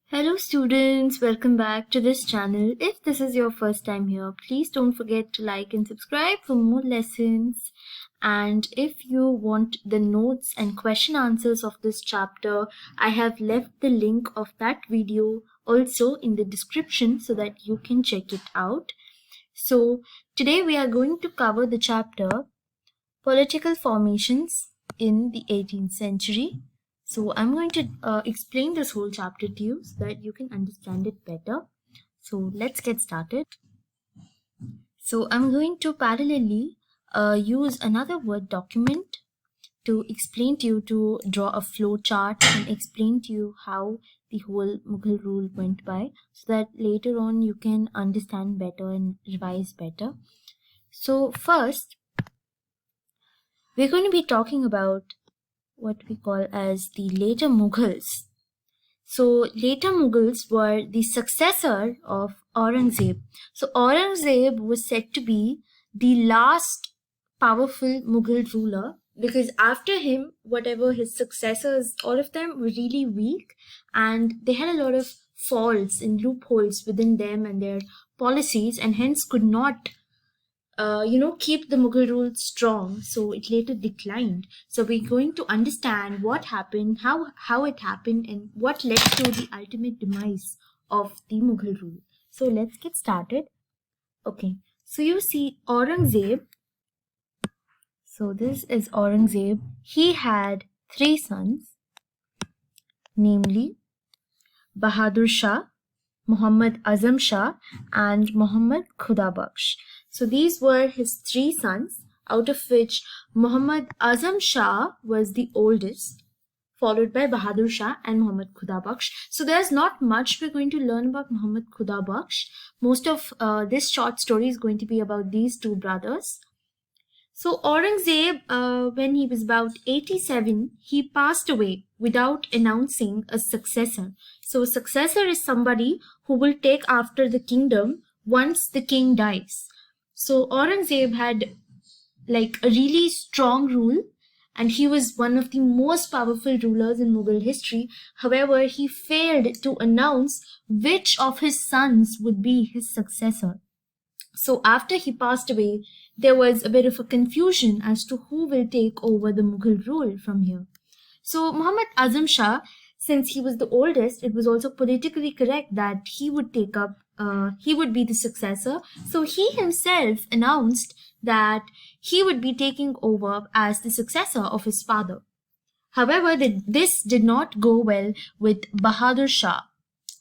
Hello students, welcome back to this channel. If this is your first time here, please don't forget to like and subscribe for more lessons. And if you want the notes and question answers of this chapter, I have left the link of that video also in the description so that you can check it out. So today we are going to cover the chapter Political Formations in the 18th Century. So I'm going to explain this whole chapter to you so that you can understand it better. So let's get started. So I'm going to parallelly use another Word document to explain to you, to draw a flow chart and explain to you how the whole Mughal rule went by, so that later on you can understand better and revise better. So first, we're going to be talking about what we call as the later Mughals. So later Mughals were the successor of Aurangzeb. So Aurangzeb was said to be the last powerful Mughal ruler, because after him, whatever his successors, all of them were really weak and they had a lot of faults and loopholes within them and their policies, and hence could not keep the Mughal rule strong, so it later declined. So we're going to understand what happened, how it happened, and what led to the ultimate demise of the Mughal rule. So let's get started. Okay, so you see Aurangzeb. So this is Aurangzeb. He had three sons, namely Bahadur Shah, Muhammad Azam Shah, and Muhammad Khudabakhsh. So these were his three sons, out of which Muhammad Azam Shah was the oldest, followed by Bahadur Shah and Muhammad Khudabakhsh. So there's not much we're going to learn about Muhammad Khudabakhsh. Most of this short story is going to be about these two brothers. So Aurangzeb, when he was about 87, he passed away without announcing a successor. So a successor is somebody who will take after the kingdom once the king dies. So Aurangzeb had like a really strong rule, and he was one of the most powerful rulers in Mughal history. However, he failed to announce which of his sons would be his successor. So after he passed away, there was a bit of a confusion as to who will take over the Mughal rule from here. So Muhammad Azam Shah, since he was the oldest, it was also politically correct that he would take up, he would be the successor. So he himself announced that he would be taking over as the successor of his father. However, this did not go well with Bahadur Shah,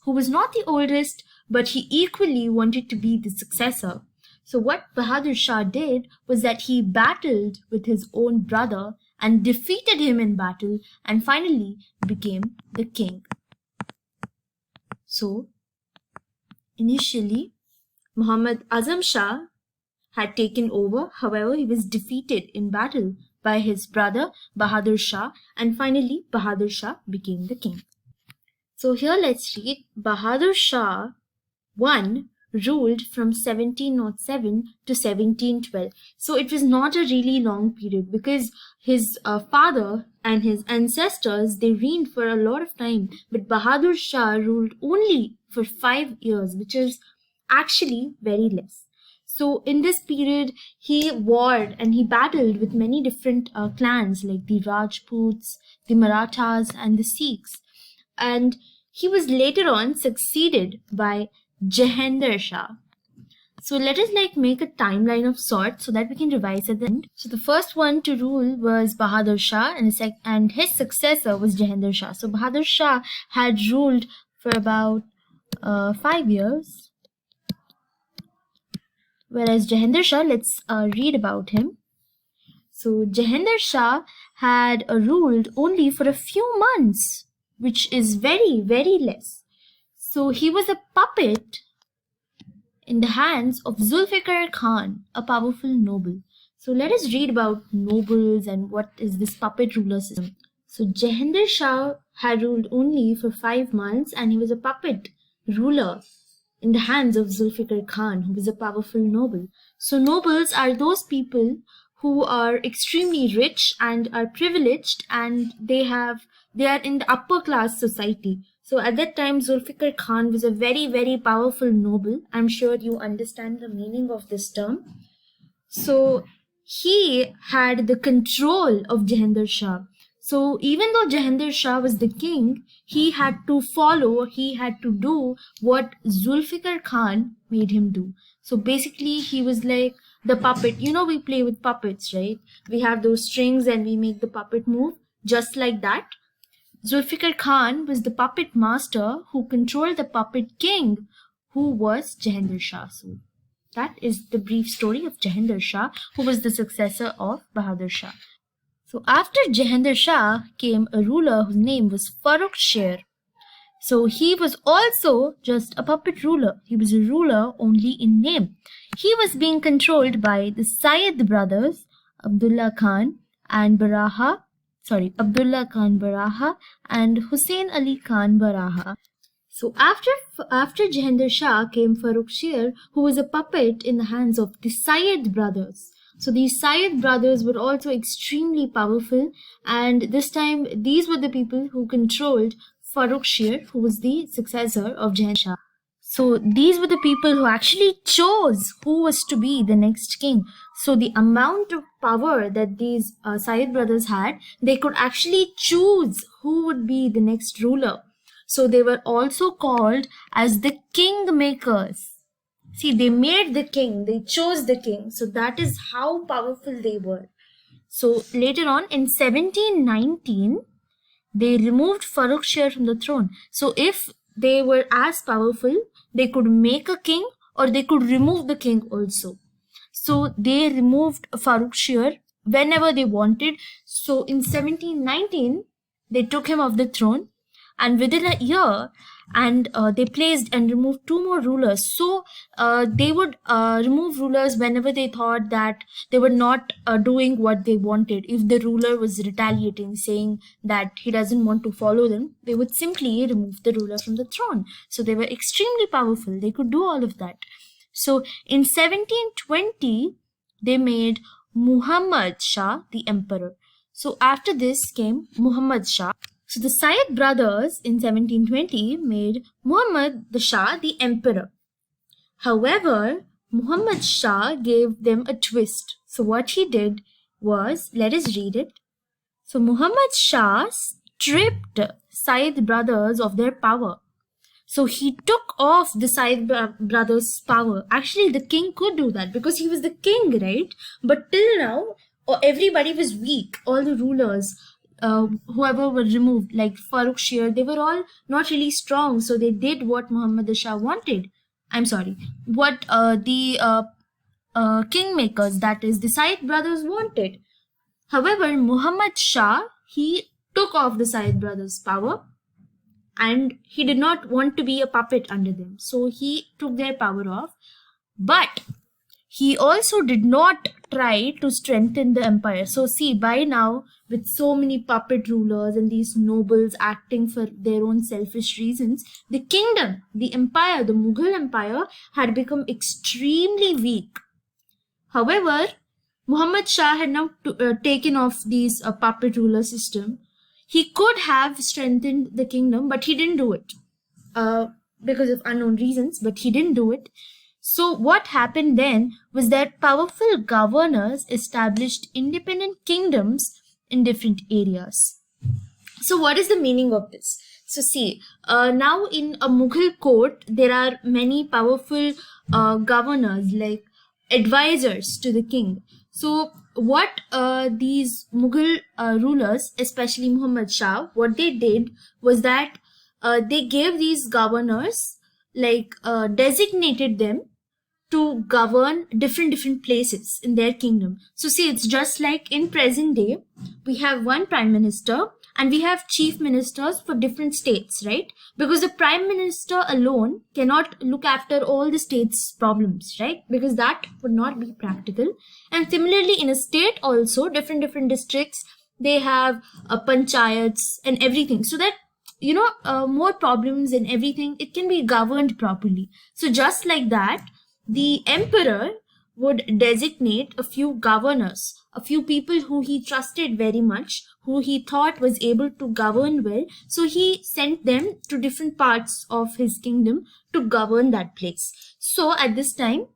who was not the oldest, but he equally wanted to be the successor. So what Bahadur Shah did was that he battled with his own brother and defeated him in battle and finally became the king. So initially, Muhammad Azam Shah had taken over. However, he was defeated in battle by his brother Bahadur Shah, and finally Bahadur Shah became the king. So here let's read. Bahadur Shah I ruled from 1707 to 1712. So it was not a really long period, because his father and his ancestors, they reigned for a lot of time, but Bahadur Shah ruled only for 5 years, which is actually very less. So in this period, he warred and he battled with many different clans like the Rajputs, the Marathas, and the Sikhs. And he was later on succeeded by Jahandar Shah. So let us make a timeline of sorts so that we can revise at the end. So the first one to rule was Bahadur Shah, and his successor was Jahandar Shah. So Bahadur Shah had ruled for about 5 years, whereas Jahandar Shah, let's read about him. So Jahandar Shah had ruled only for a few months, which is very, very less. So he was a puppet in the hands of Zulfikar Khan, a powerful noble. So let us read about nobles and what is this puppet ruler system. So Jahandar Shah had ruled only for 5 months, and he was a puppet ruler in the hands of Zulfikar Khan, who was a powerful noble. So nobles are those people who are extremely rich and are privileged, and they are in the upper class society. So at that time, Zulfikar Khan was a very, very powerful noble. I'm sure you understand the meaning of this term. So he had the control of Jahandar Shah. So even though Jahandar Shah was the king, he had to follow, he had to do what Zulfikar Khan made him do. So basically he was like the puppet. You know, we play with puppets, right? We have those strings and we make the puppet move. Just like that, Zulfikar Khan was the puppet master who controlled the puppet king, who was Jahandar Shah. So that is the brief story of Jahandar Shah, who was the successor of Bahadur Shah. So after Jahandar Shah came a ruler whose name was Farrukh Sher. So he was also just a puppet ruler. He was a ruler only in name. He was being controlled by the Syed brothers, Abdullah Khan Baraha and Hussein Ali Khan Baraha. So after Jahandar Shah came Farrukh Sher, who was a puppet in the hands of the Syed brothers. So these Syed brothers were also extremely powerful, and this time these were the people who controlled Farrukh Sher, who was the successor of Jahandar Shah. So these were the people who actually chose who was to be the next king. So the amount of power that these Syed brothers had, they could actually choose who would be the next ruler. So they were also called as the kingmakers. See, they made the king, they chose the king. So that is how powerful they were. So later on in 1719, they removed Farrukh Sher from the throne. So if they were as powerful, they could make a king or they could remove the king also. So they removed Farrukh Sher whenever they wanted. So in 1719, they took him off the throne, and within a year, and they placed and removed two more rulers. So they would remove rulers whenever they thought that they were not doing what they wanted. If the ruler was retaliating, saying that he doesn't want to follow them, they would simply remove the ruler from the throne. So they were extremely powerful. They could do all of that. So in 1720, they made Muhammad Shah the emperor. So after this came Muhammad Shah. So the Syed brothers in 1720 made Muhammad the Shah the emperor. However, Muhammad Shah gave them a twist. So what he did was, let us read it. So Muhammad Shah stripped Syed brothers of their power. So he took off the Syed brothers' power. Actually, the king could do that because he was the king, right? But till now, everybody was weak. All the rulers, whoever were removed, like Farrukh Sher, they were all not really strong. So they did what Muhammad Shah wanted. What the kingmakers, that is the Syed brothers, wanted. However, Muhammad Shah, he took off the Syed brothers' power, and he did not want to be a puppet under them. So he took their power off. But he also did not try to strengthen the empire. So see, by now, with so many puppet rulers and these nobles acting for their own selfish reasons, the kingdom, the empire, the Mughal empire had become extremely weak. However, Muhammad Shah had now taken off these puppet ruler system. He could have strengthened the kingdom, but he didn't do it because of unknown reasons, but he didn't do it. So what happened then was that powerful governors established independent kingdoms in different areas. So what is the meaning of this? So see, now in a Mughal court, there are many powerful governors, like advisors to the king. So what these Mughal rulers, especially Muhammad Shah, what they did was that they gave these governors, designated them to govern different places in their kingdom. So see, it's just like in present day, we have one prime minister and we have chief ministers for different states, right? Because the prime minister alone cannot look after all the state's problems, right? Because that would not be practical. And similarly, in a state also, different districts, they have panchayats and everything. So that, more problems and everything, it can be governed properly. So just like that, the emperor would designate a few governors a few people who he trusted very much, who he thought was able to govern well. So he sent them to different parts of his kingdom to govern that place. So at this time,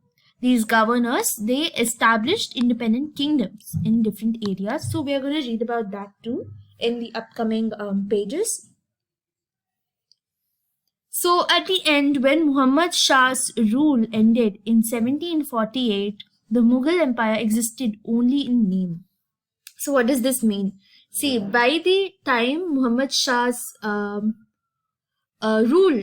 these governors, they established independent kingdoms in different areas. So we are going to read about that too in the upcoming pages. So at the end, when Muhammad Shah's rule ended in 1748, the Mughal Empire existed only in name. So what does this mean? See, by the time Muhammad Shah's rule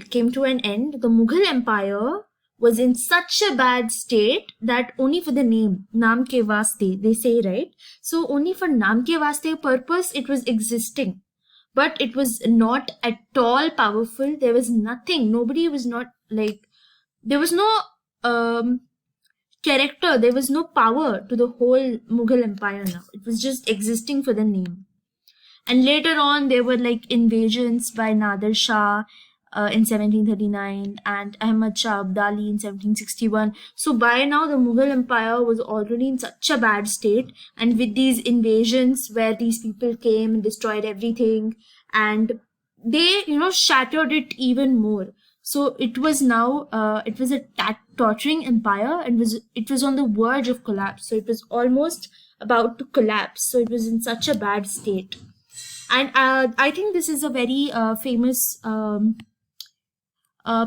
came to an end, the Mughal Empire was in such a bad state that only for the name, Naam ke vaste, they say, right? So only for Naam ke vaste purpose it was existing. But it was not at all powerful. There was nothing. Nobody was not like, there was no character. There was no power to the whole Mughal Empire now. It was just existing for the name. And later on, there were like invasions by Nader Shah in 1739 and Ahmad Shah Abdali in 1761. So by now, the Mughal Empire was already in such a bad state. And with these invasions where these people came and destroyed everything, and they, shattered it even more. So it was now, it was a torturing empire, and it was on the verge of collapse. So it was almost about to collapse. So it was in such a bad state. And I think this is a very famous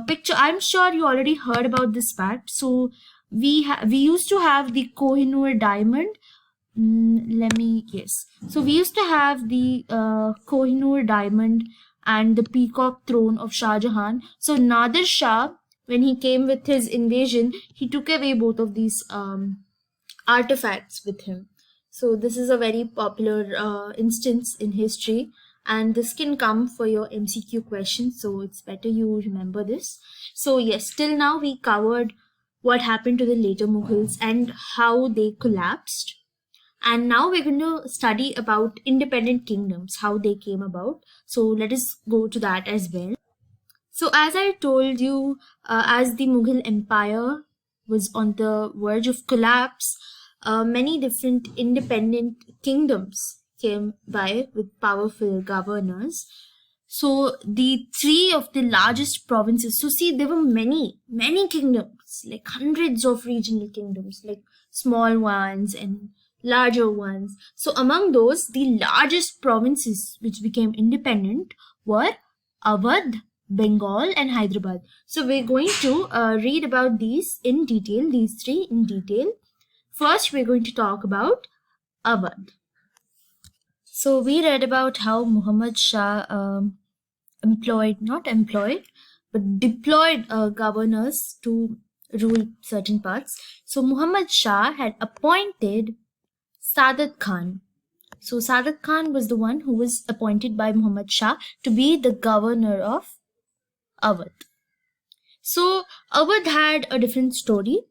picture. I'm sure you already heard about this fact. So we used to have the Kohinoor diamond. So we used to have the Kohinoor diamond and the peacock throne of Shah Jahan. So Nader Shah, when he came with his invasion, he took away both of these artifacts with him. So this is a very popular instance in history, and this can come for your MCQ questions, so it's better you remember this. So yes, till now we covered what happened to the later Mughals and how they collapsed. And now we're going to study about independent kingdoms, how they came about. So let us go to that as well. So as I told you, as the Mughal Empire was on the verge of collapse, many different independent kingdoms came by with powerful governors. So the three of the largest provinces, so see, there were many kingdoms, like hundreds of regional kingdoms, like small ones and larger ones. So among those, the largest provinces which became independent were Awadh, Bengal and Hyderabad. So we're going to read about these in detail, these three in detail. First, we're going to talk about Awadh. So we read about how Muhammad Shah deployed governors to rule certain parts. So Muhammad Shah had appointed Sadat Khan. So Sadat Khan was the one who was appointed by Muhammad Shah to be the governor of Awadh. So Awadh had a different story.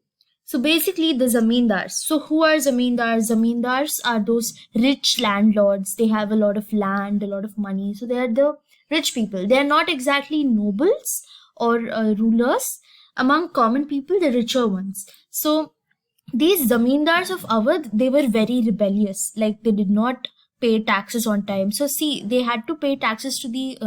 So basically the Zamindars. So who are Zamindars? Zamindars are those rich landlords. They have a lot of land, a lot of money. So they are the rich people. They are not exactly nobles or rulers. Among common people, the richer ones. So these Zamindars of Awadh, they were very rebellious. Like they did not pay taxes on time. So see, they had to pay taxes to the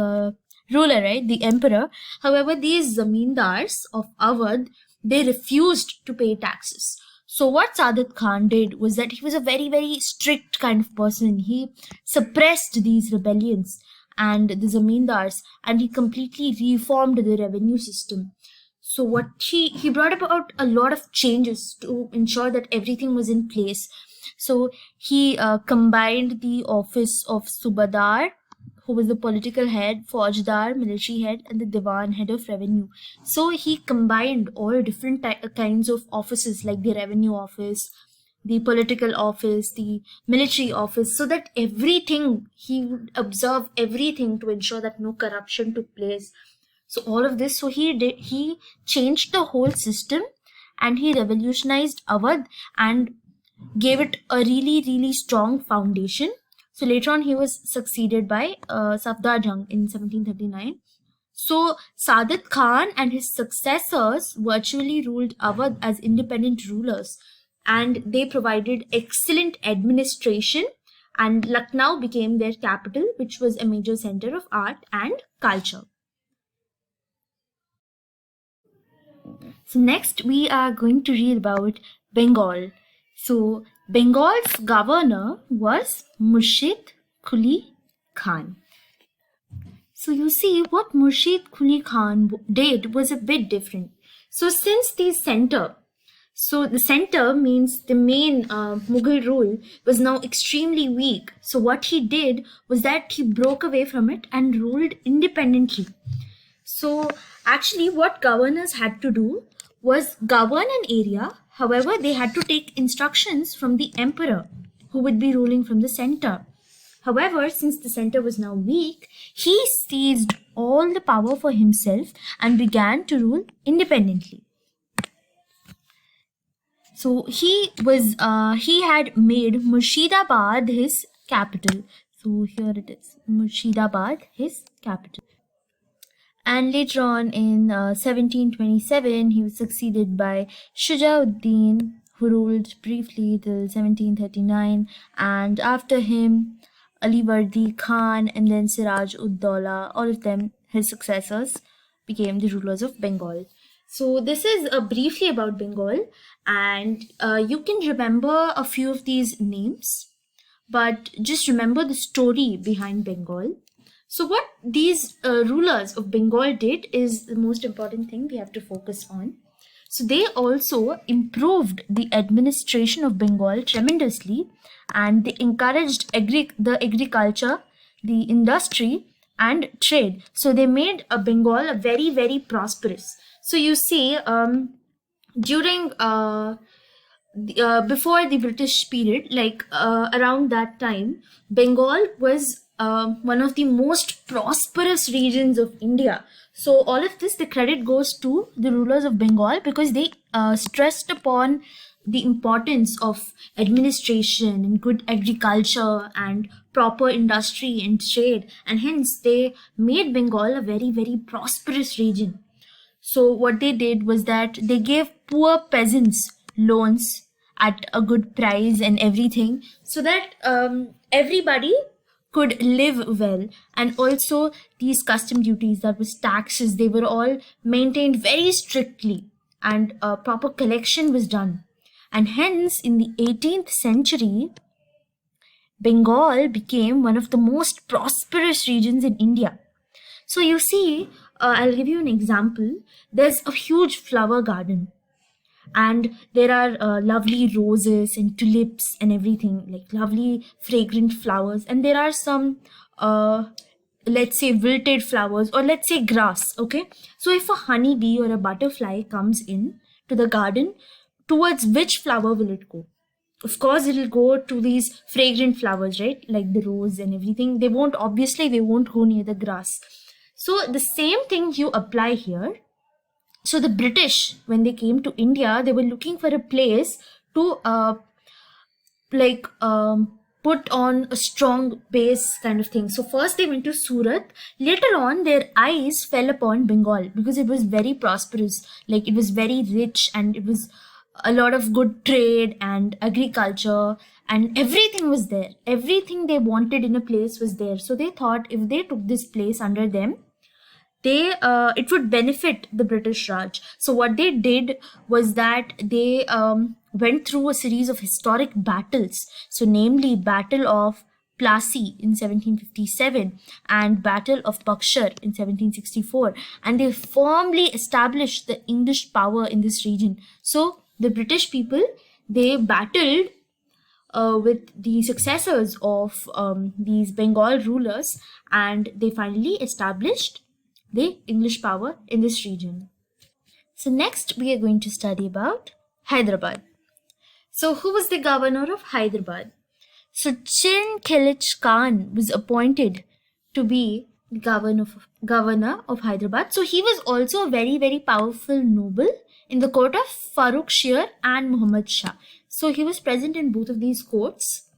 ruler, right? The emperor. However, these Zamindars of Awadh, they refused to pay taxes. So what Sadat Khan did was that he was a very, very strict kind of person. He suppressed these rebellions and the Zamindars, and he completely reformed the revenue system. So what he brought about a lot of changes to ensure that everything was in place. So he combined the office of Subadar, who was the political head, Faujdar, military head, and the Diwan, head of revenue. So he combined all different kinds of offices, like the revenue office, the political office, the military office, so that everything, he would observe everything to ensure that no corruption took place. So all of this, so he changed the whole system, and he revolutionized Awadh and gave it a really, really strong foundation. So later on, he was succeeded by Safdar Jung in 1739. So Sadat Khan and his successors virtually ruled Awadh as independent rulers. and they provided excellent administration, and Lucknow became their capital, which was a major center of art and culture. So next we are going to read about Bengal. So Bengal's governor was Murshid Quli Khan. So you see, what Murshid Quli Khan did was a bit different. So since the center means the main Mughal rule was now extremely weak. So what he did was that he broke away from it and ruled independently. So actually what governors had to do was govern an area. However, they had to take instructions from the emperor, who would be ruling from the center. However, since the center was now weak, he seized all the power for himself and began to rule independently. So he had made Murshidabad his capital. So here it is, Murshidabad his capital. And later on in 1727, he was succeeded by Shujauddin, who ruled briefly till 1739, and after him, Alivardi Khan, and then Siraj ud-Dawla, all of them, his successors, became the rulers of Bengal. So this is briefly about Bengal, and you can remember a few of these names, but just remember the story behind Bengal. So what these rulers of Bengal did is the most important thing we have to focus on. So they also improved the administration of Bengal tremendously, and they encouraged the agriculture, the industry, and trade. So they made Bengal a very, very prosperous. So you see, during before the British period, like around that time, Bengal was one of the most prosperous regions of India. So all of this, the credit goes to the rulers of Bengal, because they stressed upon the importance of administration and good agriculture and proper industry and trade, and hence they made Bengal a very, very prosperous region. So what they did was that they gave poor peasants loans at a good price and everything, so that everybody could live well. And also these custom duties, that was taxes, they were all maintained very strictly, and proper collection was done. And hence in the 18th century, Bengal became one of the most prosperous regions in India. So you see, I'll give you an example. There's a huge flower garden, and there are lovely roses and tulips and everything, like lovely fragrant flowers, and there are some let's say wilted flowers, or let's say grass. Okay, so if a honeybee or a butterfly comes in to the garden, towards which flower will it go? Of course it'll go to these fragrant flowers, right? Like the rose and everything. They won't go near the grass. So the same thing you apply here. So the British, when they came to India, they were looking for a place to put on a strong base kind of thing. So first they went to Surat. Later on, their eyes fell upon Bengal, because it was very prosperous. Like, it was very rich, and it was a lot of good trade and agriculture, and everything was there. Everything they wanted in a place was there. So they thought if they took this place under them, it would benefit the British Raj. So what they did was that they went through a series of historic battles. So namely, Battle of Plassey in 1757 and Battle of Buxar in 1764, and they firmly established the English power in this region. So the British people, they battled with the successors of these Bengal rulers, and they finally established the English power in this region. So next we are going to study about Hyderabad. So who was the governor of Hyderabad? So Chin Khalid Khan was appointed to be the governor of Hyderabad. So he was also a very, very powerful noble in the court of Farooq Shir and Muhammad Shah. So he was present in both of these courts,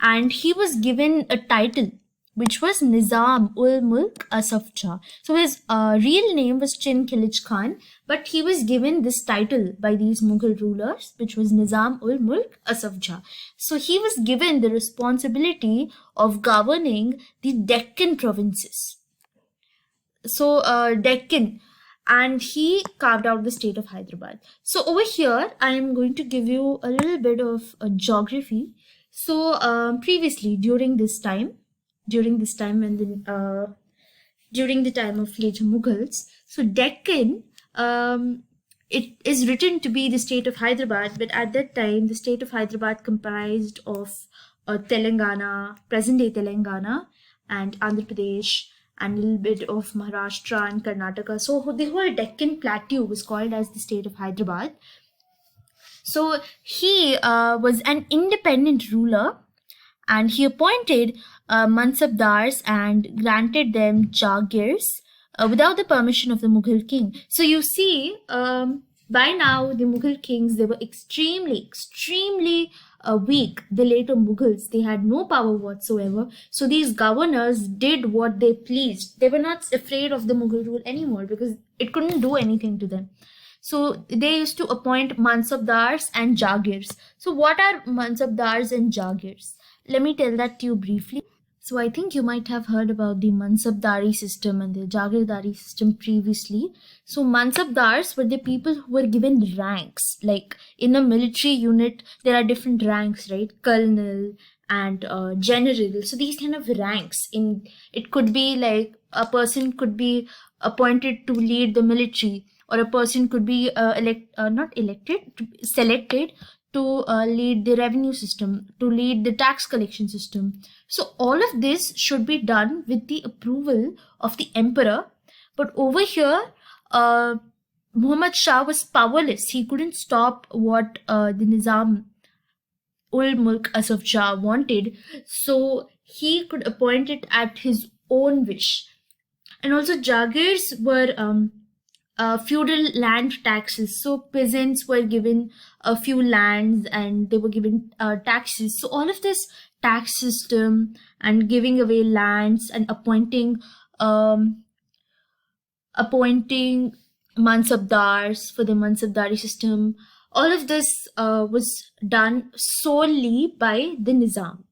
and he was given a title which was Nizam-ul-Mulk Asaf Shah. So his real name was Chin Khalij Khan, but he was given this title by these Mughal rulers, which was Nizam-ul-Mulk Asaf Shah. So he was given the responsibility of governing the Deccan provinces. So Deccan, and he carved out the state of Hyderabad. So over here, I am going to give you a little bit of geography. So previously, during the time of later Mughals, so Deccan, it is written to be the state of Hyderabad, but at that time, the state of Hyderabad comprised of Telangana, present-day Telangana, and Andhra Pradesh, and a little bit of Maharashtra and Karnataka. So the whole Deccan Plateau was called as the state of Hyderabad. So he was an independent ruler, and he appointed mansabdars and granted them jagirs without the permission of the Mughal king. So you see, by now the Mughal kings, they were extremely weak. The later Mughals, they had no power whatsoever. So these governors did what they pleased. They were not afraid of the Mughal rule anymore because it couldn't do anything to them. So they used to appoint mansabdars and jagirs. So what are mansabdars and jagirs? Let me tell that to you briefly. So I think you might have heard about the mansabdari system and the jagirdari system previously. So mansabdars were the people who were given ranks. Like in a military unit, there are different ranks, right? Colonel and general. So these kind of ranks. It could be like a person could be appointed to lead the military, or a person could be selected to lead the revenue system, to lead the tax collection system. So all of this should be done with the approval of the emperor. But over here, Muhammad Shah was powerless. He couldn't stop what the Nizam-ul-Mulk Asaf Shah wanted. So he could appoint it at his own wish. And also jagirs were feudal land taxes. So peasants were given a few lands and they were given taxes. So all of this tax system and giving away lands and appointing mansabdars for the mansabdari system, all of this was done solely by the Nizam.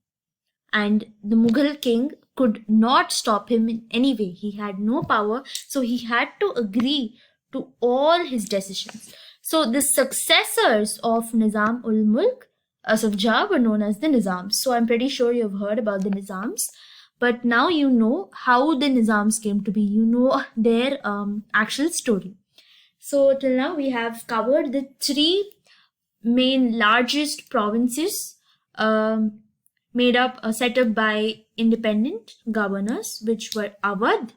And the Mughal king could not stop him in any way. He had no power, so he had to agree to all his decisions. So the successors of Nizam-ul-Mulk Asaf Shah were known as the Nizams. So I'm pretty sure you've heard about the Nizams, but now you know how the Nizams came to be. You know their actual story. So till now we have covered the three main largest provinces set up by independent governors, which were Awadh,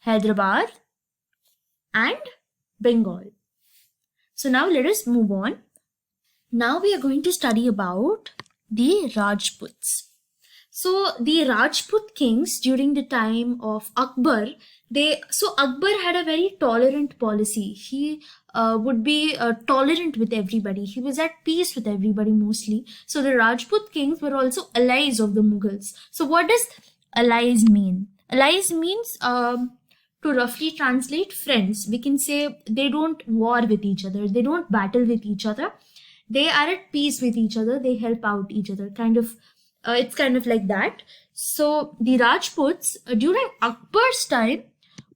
Hyderabad, and Bengal. So now let us move on. Now we are going to study about the Rajputs. So the Rajput kings during the time of Akbar, Akbar had a very tolerant policy. He would be tolerant with everybody. He was at peace with everybody mostly. So the Rajput kings were also allies of the Mughals. So what does allies mean? Allies means, to roughly translate, friends. We can say they don't war with each other. They don't battle with each other. They are at peace with each other. They help out each other. It's kind of like that. So the Rajputs during Akbar's time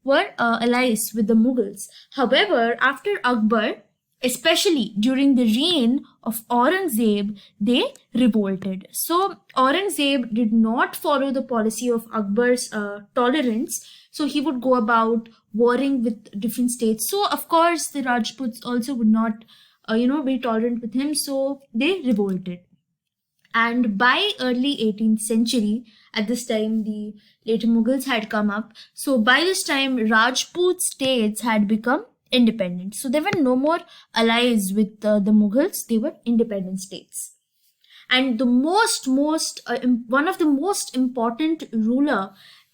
were allies with the Mughals. However, after Akbar, especially during the reign of Aurangzeb, they revolted. So Aurangzeb did not follow the policy of Akbar's tolerance. So he would go about warring with different states. So of course the Rajputs also would not be tolerant with him. So they revolted. And by early 18th century, at this time, the later Mughals had come up. So by this time, Rajput states had become independent. So they were no more allies with the Mughals. They were independent states. And the one of the most important ruler,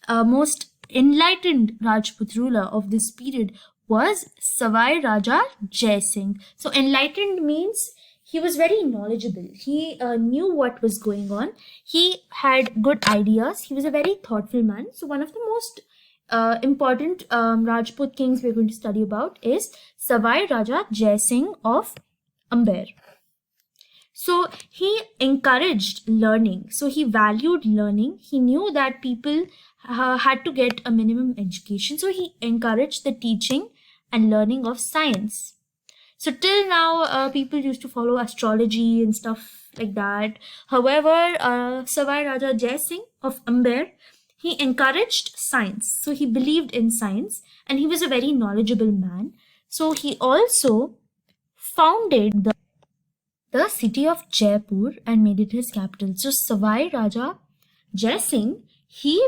most enlightened Rajput ruler of this period was Savai Raja Jai Singh. So enlightened means he was very knowledgeable. He knew what was going on. He had good ideas. He was a very thoughtful man. So one of the most important Rajput kings we're going to study about is Savai Raja Jai Singh of Amber. So he encouraged learning. So he valued learning. He knew that people had to get a minimum education. So he encouraged the teaching and learning of science. So till now, people used to follow astrology and stuff like that. However, Savai Raja Jai Singh of Amber, he encouraged science. So he believed in science and he was a very knowledgeable man. So he also founded the city of Jaipur and made it his capital. So Savai Raja Jai Singh, he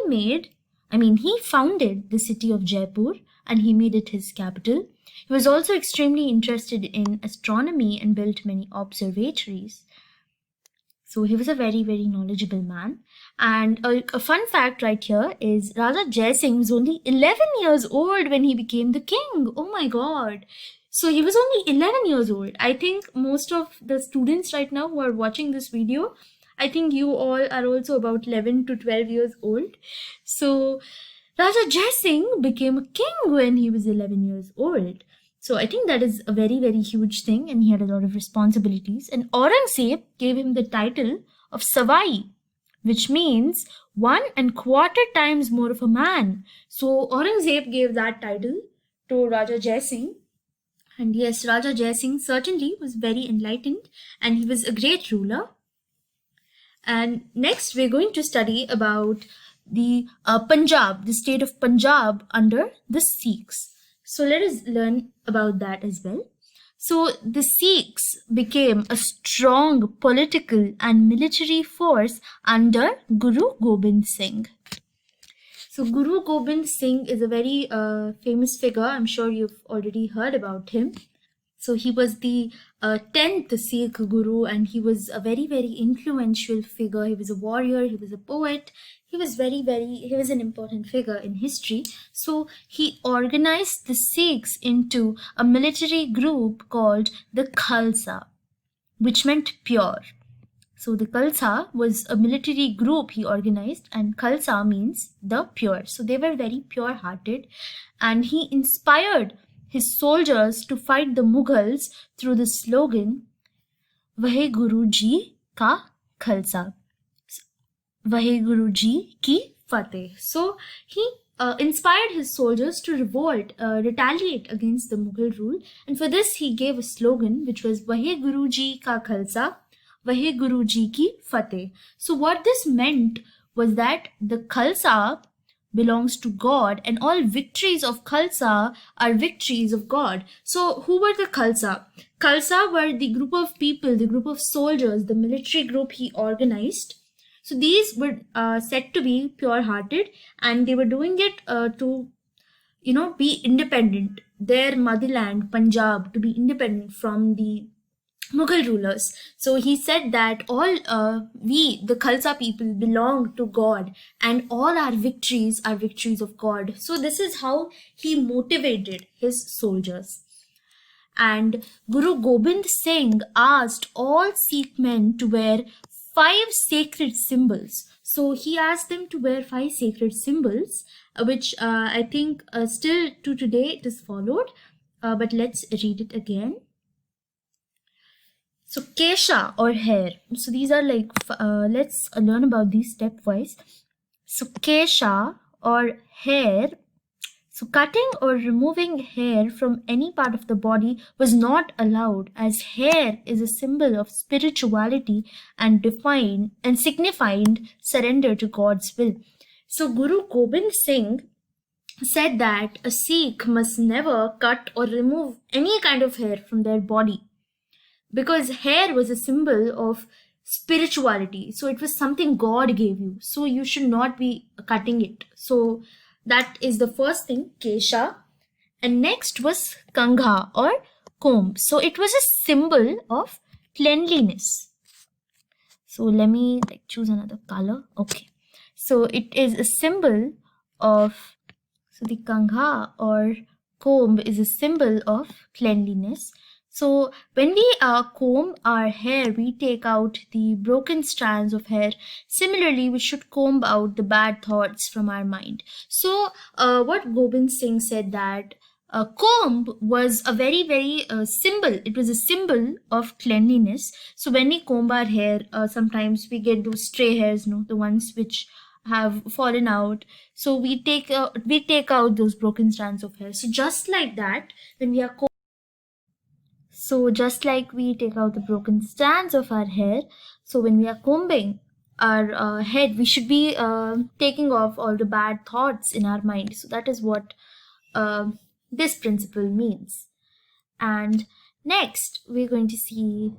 founded the city of Jaipur and he made it his capital. He was also extremely interested in astronomy and built many observatories. So he was a very, very knowledgeable man. And a fun fact right here is Raja Jai Singh was only 11 years old when he became the king. Oh my god. So he was only 11 years old. I think most of the students right now who are watching this video, I think you all are also about 11 to 12 years old. So Raja Jai Singh became a king when he was 11 years old. So I think that is a very, very huge thing, and he had a lot of responsibilities. And Aurangzeb gave him the title of Savai, which means 1¼ times more of a man. So Aurangzeb gave that title to Raja Jai Singh. And yes, Raja Jai Singh certainly was very enlightened and he was a great ruler. And next we're going to study about the Punjab, the state of Punjab under the Sikhs. So let us learn about that as well. So the Sikhs became a strong political and military force under Guru Gobind Singh. So Guru Gobind Singh is a very famous figure. I'm sure you've already heard about him. So he was the 10th Sikh Guru and he was a very, very influential figure. He was a warrior, he was a poet. He was an important figure in history. So he organized the Sikhs into a military group called the Khalsa, which meant pure. So the Khalsa was a military group he organized, and Khalsa means the pure. So they were very pure-hearted, and he inspired his soldiers to fight the Mughals through the slogan, Vahe Guru Ji Ka Khalsa. Vahe Guru Ji Ki Fateh. So he inspired his soldiers to retaliate against the Mughal rule, and for this he gave a slogan which was Vahe Guru Ji Ka Khalsa, Vahe Guru Ji Ki Fateh. So what this meant was that the Khalsa belongs to God and all victories of Khalsa are victories of God. So who were the Khalsa? Khalsa were the group of people, the group of soldiers, the military group he organized. So these were said to be pure-hearted and they were doing it to, be independent. Their motherland, Punjab, to be independent from the Mughal rulers. So he said that all we, the Khalsa people, belong to God and all our victories are victories of God. So this is how he motivated his soldiers. And Guru Gobind Singh asked all Sikh men to wear 5 sacred symbols. So he asked them to wear 5 sacred symbols, which I think still to today it is followed. But let's read it again. So kesha or hair. So these are like, let's learn about these stepwise. So kesha or hair. So cutting or removing hair from any part of the body was not allowed, as hair is a symbol of spirituality and signified surrender to God's will. So Guru Gobind Singh said that a Sikh must never cut or remove any kind of hair from their body, because hair was a symbol of spirituality. So it was something God gave you. So you should not be cutting it. So that is the first thing, kesha. And next was kangha or comb. So it was a symbol of cleanliness. So let me choose another color. Okay. So it is a symbol of, so the kangha or comb is a symbol of cleanliness. So when we comb our hair, we take out the broken strands of hair. Similarly, we should comb out the bad thoughts from our mind. So what Gobind Singh said that comb was a very symbol. It was a symbol of cleanliness. So when we comb our hair, sometimes we get those stray hairs, the ones which have fallen out. So we take out those broken strands of hair. So just like that, when we are so just like we take out the broken strands of our hair, so when we are combing our head, we should be taking off all the bad thoughts in our mind. So that is what this principle means. And next, we're going to see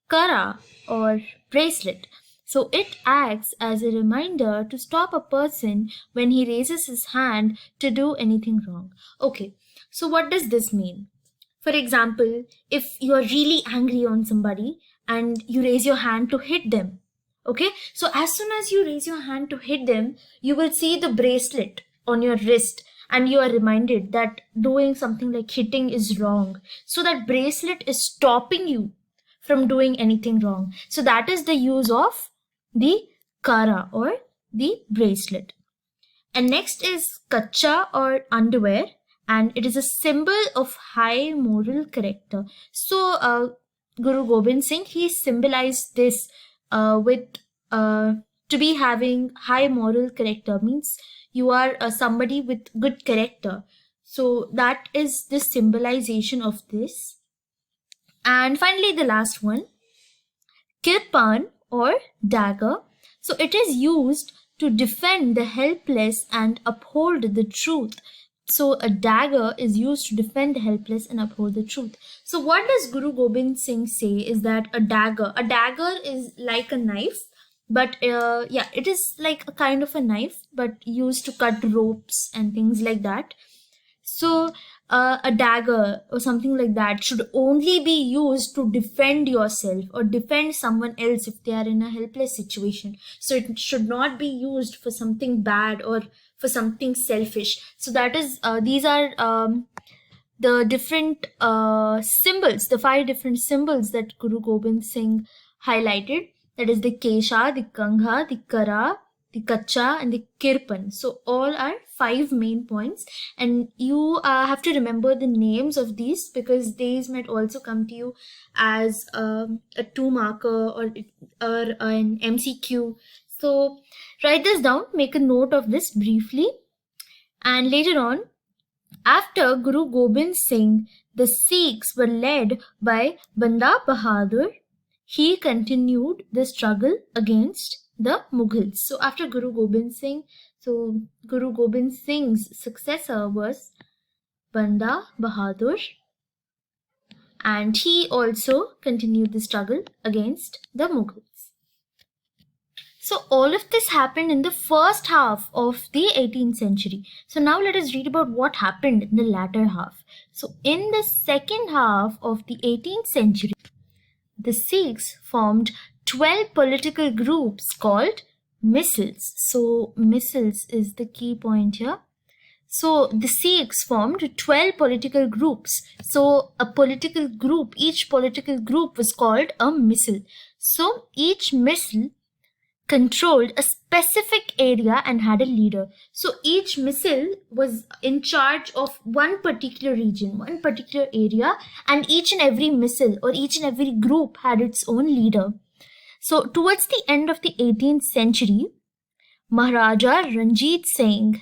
kara or bracelet. So it acts as a reminder to stop a person when he raises his hand to do anything wrong. Okay, so what does this mean? For example, if you're really angry on somebody and you raise your hand to hit them, okay? So as soon as you raise your hand to hit them, you will see the bracelet on your wrist and you are reminded that doing something like hitting is wrong. So that bracelet is stopping you from doing anything wrong. So that is the use of the kara or the bracelet. And next is kacha or underwear, and it is a symbol of high moral character. So Guru Gobind Singh, he symbolized this with to be having high moral character, means you are somebody with good character. So that is the symbolization of this. And finally, the last one, kirpan or dagger. So it is used to defend the helpless and uphold the truth. So a dagger is used to defend the helpless and uphold the truth. So what does Guru Gobind Singh say is that a dagger is like a knife, but it is like a kind of a knife, but used to cut ropes and things like that. So a dagger or something like that should only be used to defend yourself or defend someone else if they are in a helpless situation. So it should not be used for something bad or for something selfish. So that is these are the different symbols, the 5 different symbols that Guru Gobind Singh highlighted. That is the kesha, the kangha, the kara, the kacha, and the kirpan. So all are 5 main points, and you have to remember the names of these because these might also come to you as a 2-marker or an MCQ. So write this down, make a note of this briefly, and later on, after Guru Gobind Singh, the Sikhs were led by Banda Bahadur. He continued the struggle against the Mughals. So after Guru Gobind Singh, so Guru Gobind Singh's successor was Banda Bahadur, and he also continued the struggle against the Mughals. So all of this happened in the first half of the 18th century. So now let us read about what happened in the latter half. So in the second half of the 18th century, the Sikhs formed 12 political groups called Missals. So Missals is the key point here. So the Sikhs formed 12 political groups. So a political group, each political group was called a Missal. So each Missal controlled a specific area and had a leader. So each missile was in charge of one particular region, one particular area, and each and every missile or each and every group had its own leader. So towards the end of the 18th century, Maharaja Ranjit Singh,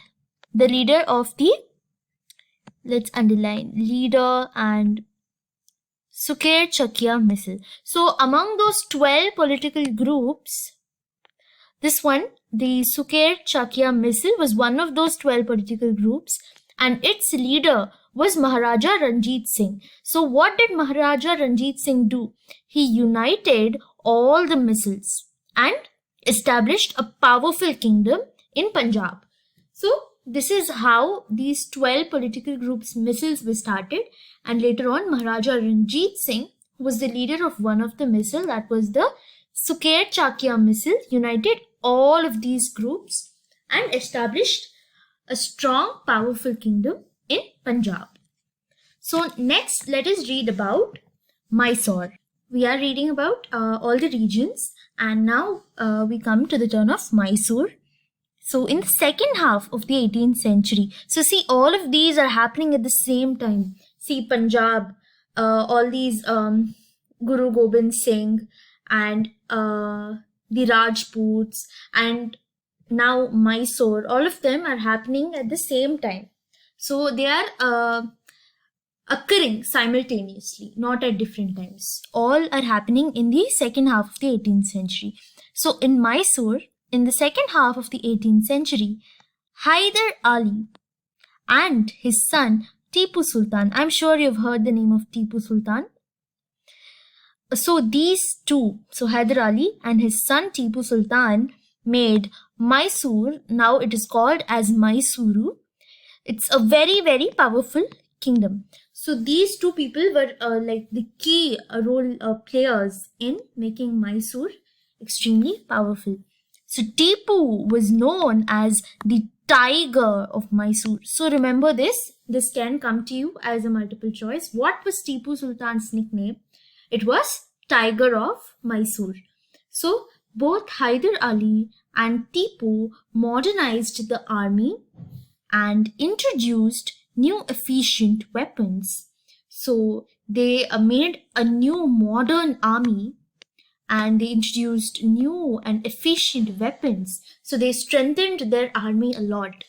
the leader of the, let's underline, leader and Suker Chakia missile. So among those 12 political groups, this one, the Suker Chakia missile, was one of those 12 political groups, and its leader was Maharaja Ranjit Singh. So what did Maharaja Ranjit Singh do? He united all the missiles and established a powerful kingdom in Punjab. So this is how these 12 political groups' missiles were started, and later on Maharaja Ranjit Singh, who was the leader of one of the missiles, that was the Suker Chakia missile, united all of these groups and established a strong, powerful kingdom in Punjab. So next, let us read about Mysore. We are reading about all the regions, and now we come to the turn of Mysore. So, in the second half of the 18th century, so see, all of these are happening at the same time. See, Punjab, all these Guru Gobind Singh, and the Rajputs, and now Mysore, all of them are happening at the same time. So, they are occurring simultaneously, not at different times. All are happening in the second half of the 18th century. So in Mysore, in the second half of the 18th century, Hyder Ali and his son Tipu Sultan, I'm sure you've heard the name of Tipu Sultan. So these two, so Hyder Ali and his son Tipu Sultan, made Mysore, now it is called as Mysuru. It's a very, very powerful kingdom. So these two people were like the key role players in making Mysore extremely powerful. So Tipu was known as the Tiger of Mysore. So remember this. This can come to you as a multiple choice. What was Tipu Sultan's nickname? It was Tiger of Mysore. So both Hyder Ali and Tipu modernized the army and introduced new efficient weapons. So they made a new modern army and they introduced new and efficient weapons. So they strengthened their army a lot.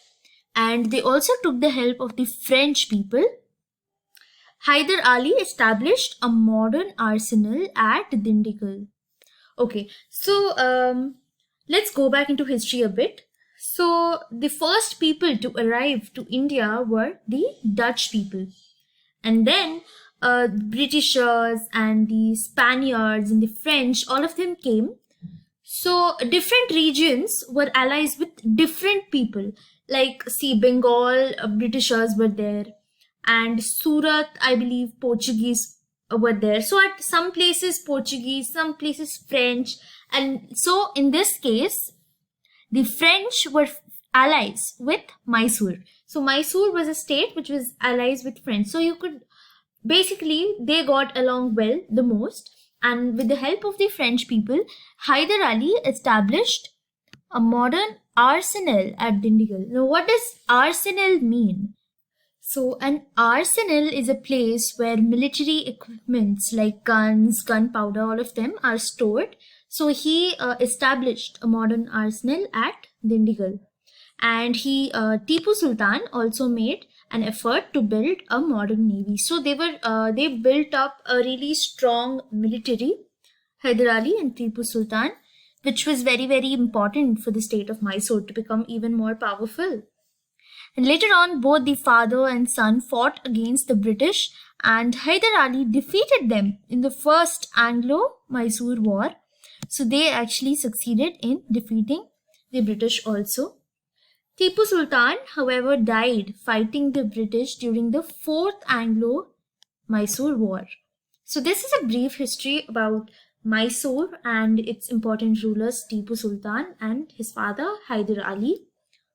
And they also took the help of the French people. Hyder Ali established a modern arsenal at Dindigul. Okay, so let's go back into history a bit. So the first people to arrive to India were the Dutch people. And then Britishers and the Spaniards and the French, all of them came. So different regions were allies with different people. Like, see, Bengal, Britishers were there. And Surat, I believe, Portuguese were there. So at some places Portuguese, some places French. And so in this case, the French were allies with Mysore. So Mysore was a state which was allies with French. So you could, basically, they got along well the most. And with the help of the French people, Hyder Ali established a modern arsenal at Dindigul. Now, what does arsenal mean? So an arsenal is a place where military equipments like guns, gunpowder, all of them are stored. So he established a modern arsenal at Dindigul. And Tipu Sultan also made an effort to build a modern navy. So they built up a really strong military, Hyder Ali and Tipu Sultan, which was very, very important for the state of Mysore to become even more powerful. And later on, both the father and son fought against the British, and Hyder Ali defeated them in the first Anglo-Mysore War. So they actually succeeded in defeating the British also. Tipu Sultan, however, died fighting the British during the Fourth Anglo-Mysore War. So this is a brief history about Mysore and its important rulers Tipu Sultan and his father Hyder Ali,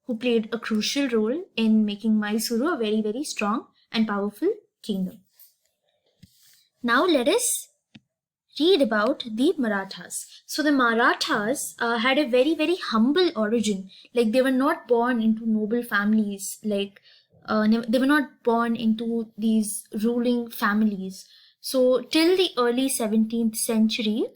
who played a crucial role in making Mysore a very, very strong and powerful kingdom. Now let us read about the Marathas. So the Marathas had a very, very humble origin. Like, they were not born into noble families. Like, they were not born into these ruling families. So till the early 17th century,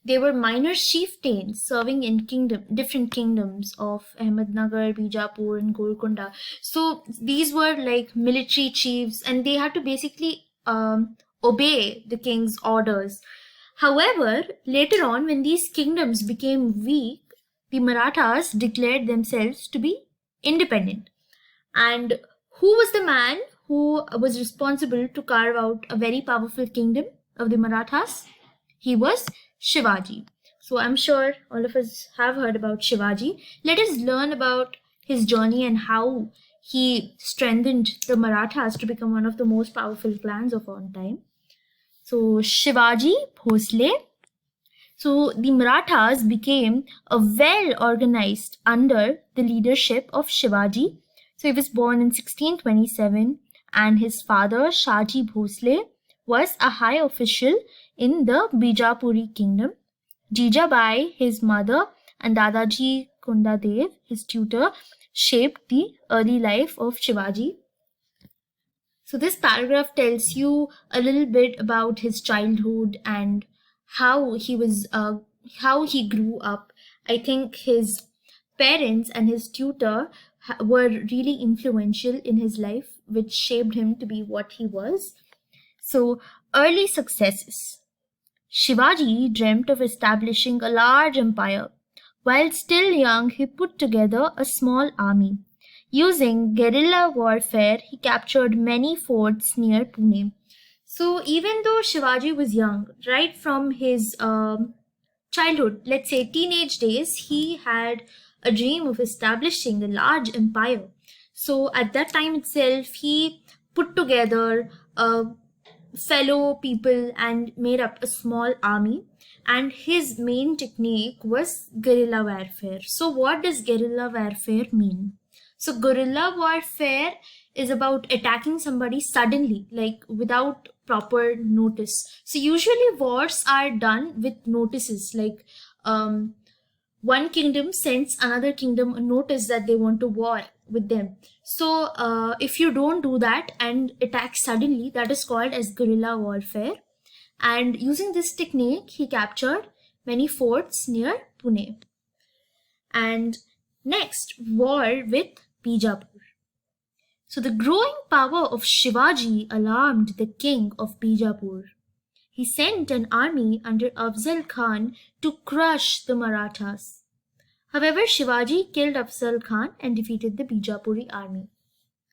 they were minor chieftains serving in different kingdoms of Ahmednagar, Bijapur, and Golconda. So these were like military chiefs, and they had to basically obey the king's orders. However, later on, when these kingdoms became weak, the Marathas declared themselves to be independent. And who was the man who was responsible to carve out a very powerful kingdom of the Marathas? He was Shivaji. So I'm sure all of us have heard about Shivaji. Let us learn about his journey and how he strengthened the Marathas to become one of the most powerful clans of all time. So Shivaji Bhosle. So the Marathas became a well-organized under the leadership of Shivaji. So he was born in 1627, and his father Shaji Bhosle was a high official in the Bijapuri kingdom. Jijabai, his mother, and Dadaji Kundadev, his tutor, shaped the early life of Shivaji. So this paragraph tells you a little bit about his childhood and how how he grew up. I think his parents and his tutor were really influential in his life, which shaped him to be what he was. So, early successes. Shivaji dreamt of establishing a large empire. While still young, he put together a small army. Using guerrilla warfare, he captured many forts near Pune. So, even though Shivaji was young, right from his childhood, let's say teenage days, he had a dream of establishing a large empire. So, at that time itself, he put together fellow people and made up a small army, and his main technique was guerrilla warfare. So what does guerrilla warfare mean? So guerrilla warfare is about attacking somebody suddenly, like without proper notice. So usually wars are done with notices, like one kingdom sends another kingdom a notice that they want to war with them. So if you don't do that and attack suddenly, that is called as guerrilla warfare. And using this technique, he captured many forts near Pune. And next, war with Bijapur. So the growing power of Shivaji alarmed the king of Bijapur. He sent an army under Afzal Khan to crush the Marathas. However, Shivaji killed Afzal Khan and defeated the Bijapuri army.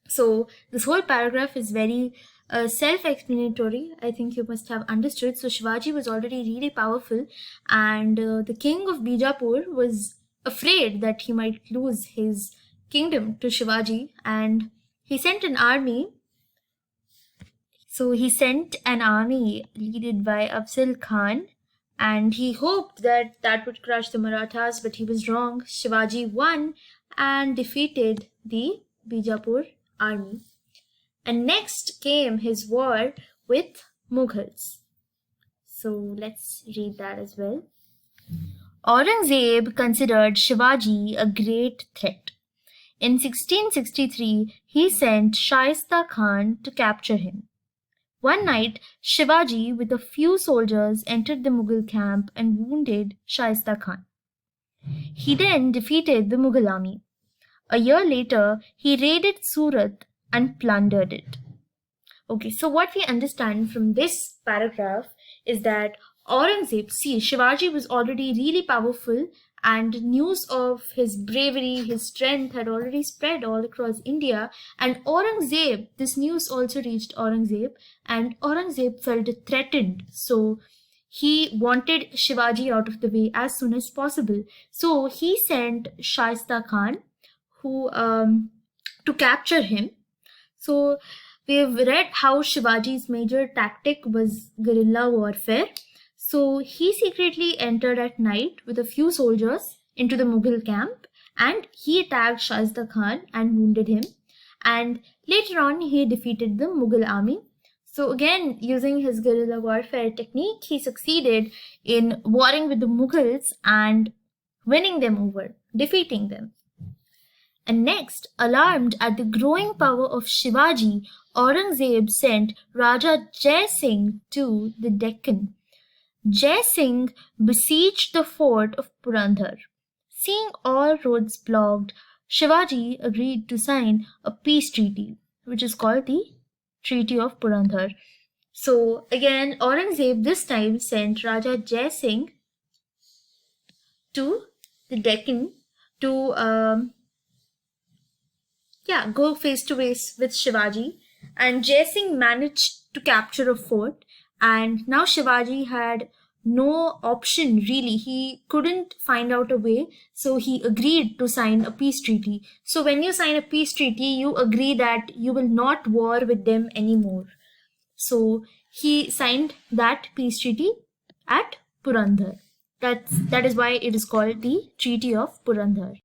So this whole paragraph is very self-explanatory. I think you must have understood. So Shivaji was already really powerful, and the king of Bijapur was afraid that he might lose his kingdom to Shivaji, and he sent an army. So he sent an army led by Afzal Khan, and he hoped that that would crush the Marathas, but he was wrong. Shivaji won and defeated the Bijapur army. And next came his war with Mughals. So let's read that as well. Aurangzeb considered Shivaji a great threat. In 1663, he sent Shaista Khan to capture him. One night, Shivaji with a few soldiers entered the Mughal camp and wounded Shaista Khan. He then defeated the Mughal army. A year later, he raided Surat and plundered it. Okay, so what we understand from this paragraph is that Aurangzeb, see, Shivaji was already really powerful, and news of his bravery, his strength had already spread all across India. And Aurangzeb, this news also reached Aurangzeb, and Aurangzeb felt threatened. So he wanted Shivaji out of the way as soon as possible. So he sent Shaista Khan to capture him. So we've read how Shivaji's major tactic was guerrilla warfare. So he secretly entered at night with a few soldiers into the Mughal camp, and he attacked Shaista Khan and wounded him. And later on, he defeated the Mughal army. So again, using his guerrilla warfare technique, he succeeded in warring with the Mughals and winning them over, defeating them. And next, alarmed at the growing power of Shivaji, Aurangzeb sent Raja Jai Singh to the Deccan. Jai Singh besieged the fort of Purandhar. Seeing all roads blocked, Shivaji agreed to sign a peace treaty, which is called the Treaty of Purandhara. So again, Aurangzeb this time sent Raja Jai Singh to the Deccan to go face to face with Shivaji. And Jai Singh managed to capture a fort, and now Shivaji had no option really. He couldn't find out a way, so he agreed to sign a peace treaty. So when you sign a peace treaty, you agree that you will not war with them anymore. So he signed that peace treaty at Purandhar. That is why it is called the Treaty of Purandhar.